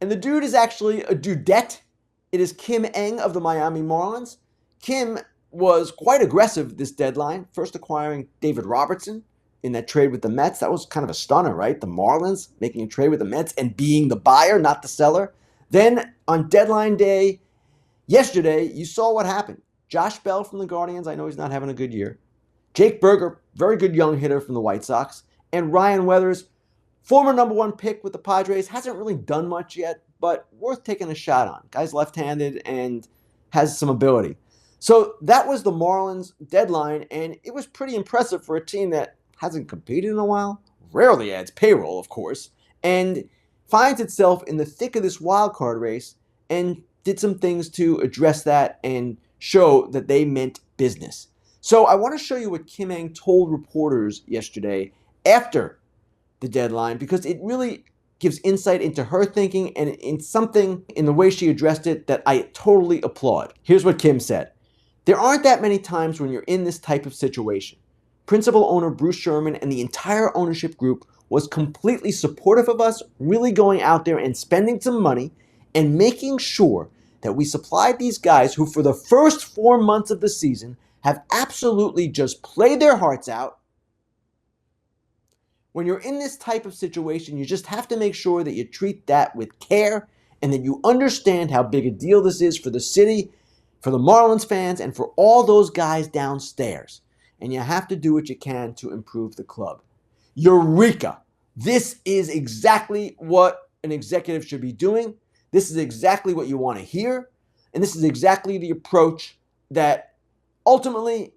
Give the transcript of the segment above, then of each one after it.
And the dude is actually a dudette. It is Kim Ng of the Miami Marlins. Kim was quite aggressive this deadline, first acquiring David Robertson in that trade with the Mets. That was kind of a stunner, right? The Marlins making a trade with the Mets and being the buyer, not the seller. Then on deadline day yesterday, you saw what happened. Josh Bell from the Guardians, I know he's not having a good year. Jake Berger, very good young hitter from the White Sox. And Ryan Weathers, former number one pick with the Padres, hasn't really done much yet, but worth taking a shot on. Guy's left-handed and has some ability. So that was the Marlins deadline, and it was pretty impressive for a team that hasn't competed in a while, rarely adds payroll, of course, and finds itself in the thick of this wild card race and did some things to address that and show that they meant business. So I want to show you what Kim Ng told reporters yesterday after the deadline, because it really gives insight into her thinking and in something in the way she addressed it that I totally applaud. Here's what Kim said. There aren't that many times when you're in this type of situation. Principal owner Bruce Sherman and the entire ownership group was completely supportive of us really going out there and spending some money and making sure that we supplied these guys who for the first 4 months of the season have absolutely just played their hearts out. When you're in this type of situation, you just have to make sure that you treat that with care and that you understand how big a deal this is for the city, for the Marlins fans, and for all those guys downstairs. And you have to do what you can to improve the club. Eureka! This is exactly what an executive should be doing. This is exactly what you want to hear. And this is exactly the approach that ultimately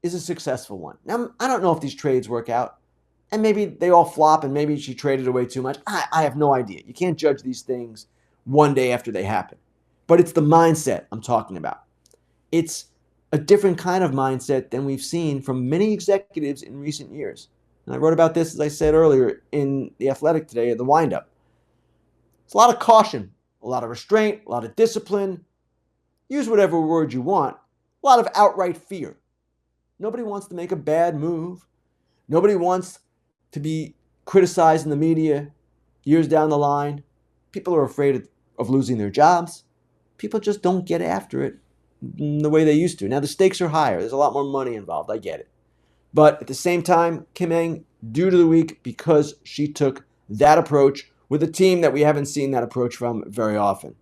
is a successful one. Now, I don't know if these trades work out. And maybe they all flop and maybe she traded away too much. I have no idea. You can't judge these things one day after they happen. But it's the mindset I'm talking about. It's a different kind of mindset than we've seen from many executives in recent years. And I wrote about this, as I said earlier, in The Athletic today at the windup. It's a lot of caution, a lot of restraint, a lot of discipline. Use whatever word you want. A lot of outright fear. Nobody wants to make a bad move. Nobody wants to be criticized in the media years down the line. People are afraid of losing their jobs. People just don't get after it the way they used to. Now, the stakes are higher. There's a lot more money involved. I get it. But at the same time, Kim Ng, due to the week because she took that approach with a team that we haven't seen that approach from very often.